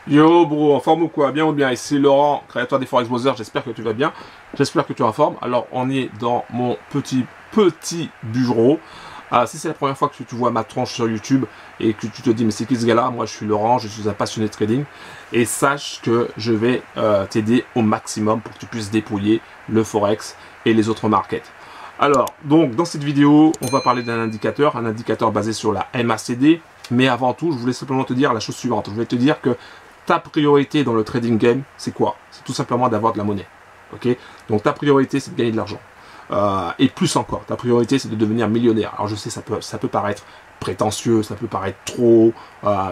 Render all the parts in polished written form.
Yo bro, en forme ou quoi? Bien ou bien? Ici Laurent, créateur des Forex Brothers, j'espère que tu vas bien. J'espère que tu es en forme. Alors on est dans mon petit bureau. Si c'est la première fois que tu vois ma tronche sur YouTube et que tu te dis mais c'est qui ce gars-là? Moi je suis Laurent, je suis un passionné de trading. Et sache que je vais t'aider au maximum pour que tu puisses dépouiller le Forex et les autres markets. Alors, donc dans cette vidéo, on va parler d'un un indicateur basé sur la MACD. Mais avant tout, je voulais simplement te dire la chose suivante. Je voulais te dire que ta priorité dans le trading game, c'est quoi? C'est tout simplement d'avoir de la monnaie. Ok? Donc ta priorité, c'est de gagner de l'argent. Et plus encore, ta priorité, c'est de devenir millionnaire. Alors je sais, ça peut paraître prétentieux, ça peut paraître trop,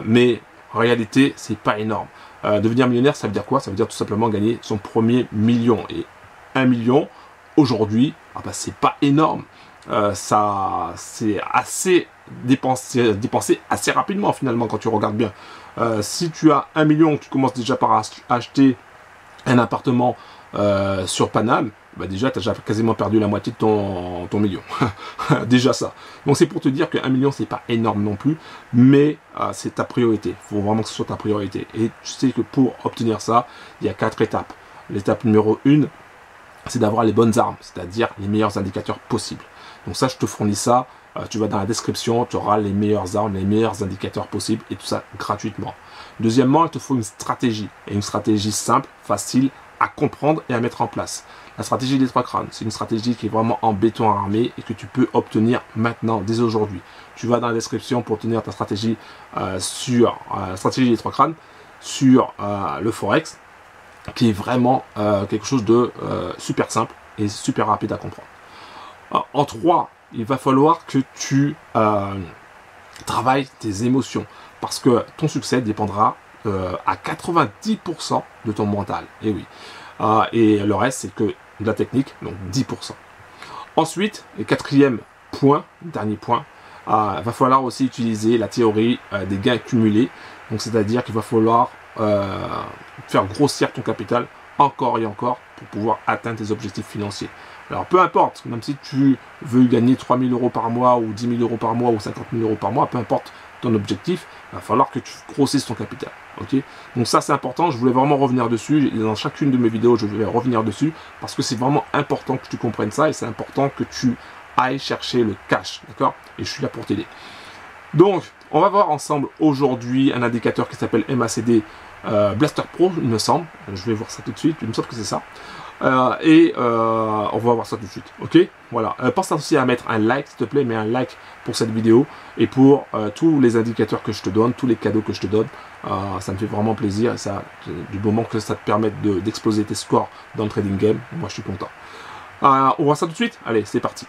mais en réalité, c'est pas énorme. Devenir millionnaire, ça veut dire quoi? Ça veut dire tout simplement gagner son premier million. Et 1 million, aujourd'hui, c'est pas énorme. Ça, c'est assez dépensé assez rapidement finalement quand tu regardes bien. Si tu as 1 million, tu commences déjà par acheter un appartement sur Paname, déjà tu as déjà quasiment perdu la moitié de ton million. Déjà ça. Donc c'est pour te dire que 1 million c'est pas énorme non plus, mais c'est ta priorité. Il faut vraiment que ce soit ta priorité. Et tu sais que pour obtenir ça, il y a 4 étapes. L'étape numéro 1, c'est d'avoir les bonnes armes, c'est-à-dire les meilleurs indicateurs possibles. Donc ça, je te fournis ça. Tu vas dans la description, tu auras les meilleures armes, les meilleurs indicateurs possibles et tout ça gratuitement. Deuxièmement, il te faut une stratégie. Et une stratégie simple, facile à comprendre et à mettre en place. La stratégie des 3 crânes, c'est une stratégie qui est vraiment en béton armé et que tu peux obtenir maintenant, dès aujourd'hui. Tu vas dans la description pour obtenir ta stratégie sur la stratégie des 3 crânes, sur le Forex, qui est vraiment quelque chose de super simple et super rapide à comprendre. En 3, il va falloir que tu travailles tes émotions parce que ton succès dépendra à 90% de ton mental. Et oui. Et le reste, c'est que de la technique, donc 10%. Ensuite, le quatrième point, dernier point, va falloir aussi utiliser la théorie des gains cumulés. Donc, c'est-à-dire qu'il va falloir faire grossir ton capital encore et encore pour pouvoir atteindre tes objectifs financiers. Alors, peu importe, même si tu veux gagner 3 000 euros par mois ou 10 000 euros par mois ou 50 000 euros par mois, peu importe ton objectif, il va falloir que tu grossisses ton capital. Okay, donc ça, c'est important. Je voulais vraiment revenir dessus. Et dans chacune de mes vidéos, je vais revenir dessus parce que c'est vraiment important que tu comprennes ça et c'est important que tu ailles chercher le cash. D'accord? Et je suis là pour t'aider. Donc, on va voir ensemble aujourd'hui un indicateur qui s'appelle MACD Blaster Pro, il me semble. Je vais voir ça tout de suite. Il me semble que c'est ça. On va voir ça tout de suite. Ok, voilà. Pense aussi à mettre un like, s'il te plaît, mets un like pour cette vidéo et pour tous les indicateurs que je te donne, tous les cadeaux que je te donne. Ça me fait vraiment plaisir et ça, du moment que ça te permet d'exploser tes scores dans le trading game, moi je suis content. On voit ça tout de suite. Allez, c'est parti.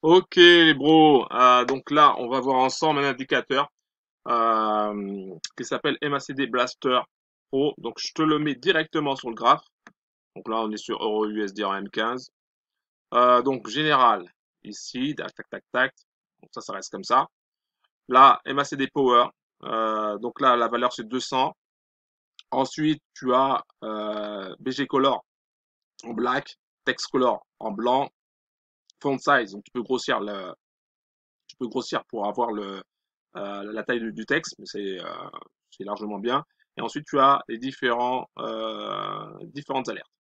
Ok, bro. Donc là, on va voir ensemble un indicateur qui s'appelle MACD Blaster Pro. Donc je te le mets directement sur le graphe. Donc là, on est sur Euro USD en M15. Donc général, ici, tac, tac, tac, tac. Donc ça reste comme ça. Là, MACD Power. Donc là, la valeur, c'est 200. Ensuite, tu as BG Color en black, Text Color en blanc, Font Size. Donc tu peux grossir pour avoir la taille du texte, mais c'est largement bien. Et ensuite, tu as les différentes alertes.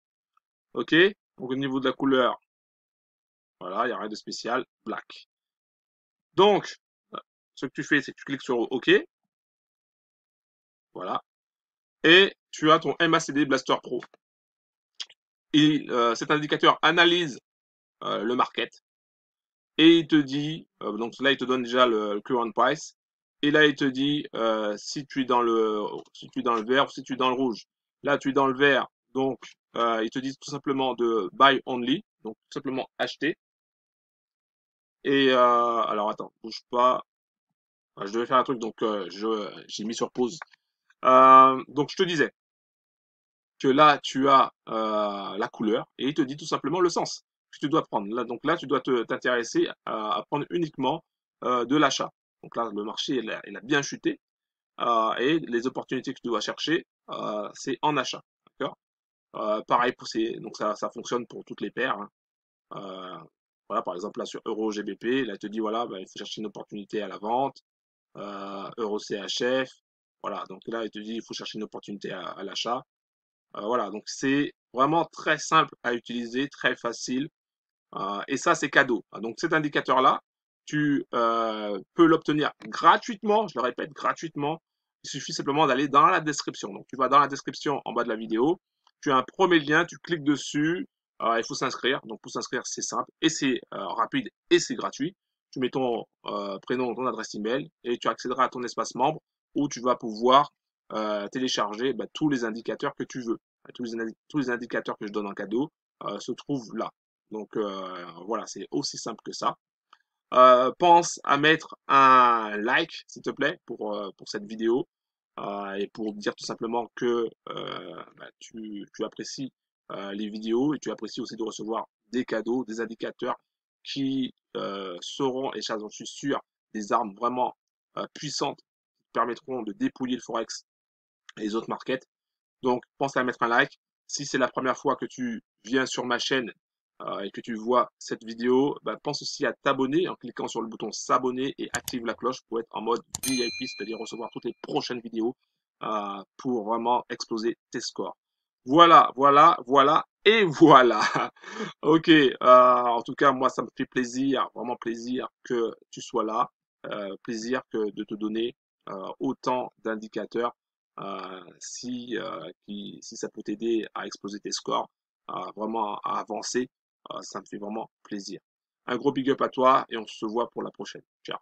OK? Donc au niveau de la couleur, voilà, il n'y a rien de spécial, black. Donc, ce que tu fais, c'est que tu cliques sur OK, voilà, et tu as ton MACD Blaster Pro. Et cet indicateur analyse le market et il te dit, donc là il te donne déjà le current price, et là il te dit si tu es dans le vert ou si tu es dans le rouge. Là tu es dans le vert, donc ils te disent tout simplement de buy only, donc tout simplement acheter. Et alors attends, bouge pas. Je devais faire un truc, donc j'ai mis sur pause. Donc je te disais que là tu as la couleur et il te dit tout simplement le sens que tu dois prendre. Là, donc là tu dois t'intéresser à prendre uniquement de l'achat. Donc là le marché il a bien chuté et les opportunités que tu dois chercher c'est en achat. D'accord? Pareil pour donc ça fonctionne pour toutes les paires. Hein. Voilà, par exemple là sur Euro GBP, là il te dit voilà, il faut chercher une opportunité à la vente, Euro CHF, Voilà, donc là, il te dit, il faut chercher une opportunité à l'achat. Voilà, donc c'est vraiment très simple à utiliser, très facile. Et ça, c'est cadeau. Donc cet indicateur-là, tu peux l'obtenir gratuitement, je le répète, gratuitement. Il suffit simplement d'aller dans la description. Donc tu vas dans la description en bas de la vidéo, tu as un premier lien, tu cliques dessus, il faut s'inscrire. Donc pour s'inscrire, c'est simple et c'est rapide et c'est gratuit. Tu mets ton prénom, ton adresse email et tu accéderas à ton espace membre où tu vas pouvoir télécharger tous les indicateurs que tu veux. Tous les indicateurs que je donne en cadeau se trouvent là. Donc voilà, c'est aussi simple que ça. Pense à mettre un like, s'il te plaît, pour cette vidéo et pour dire tout simplement que tu apprécies les vidéos et tu apprécies aussi de recevoir des cadeaux, des indicateurs qui seront, et ça j'en suis sûr, des armes vraiment puissantes qui permettront de dépouiller le Forex et les autres markets. Donc, pense à mettre un like. Si c'est la première fois que tu viens sur ma chaîne et que tu vois cette vidéo, pense aussi à t'abonner en cliquant sur le bouton s'abonner et active la cloche pour être en mode VIP, c'est-à-dire recevoir toutes les prochaines vidéos pour vraiment exploser tes scores. Voilà, voilà, voilà et voilà. Ok, en tout cas, moi, ça me fait plaisir, vraiment plaisir que tu sois là, plaisir que de te donner autant d'indicateurs si ça peut t'aider à exploser tes scores, vraiment à avancer, ça me fait vraiment plaisir. Un gros big up à toi et on se voit pour la prochaine. Ciao.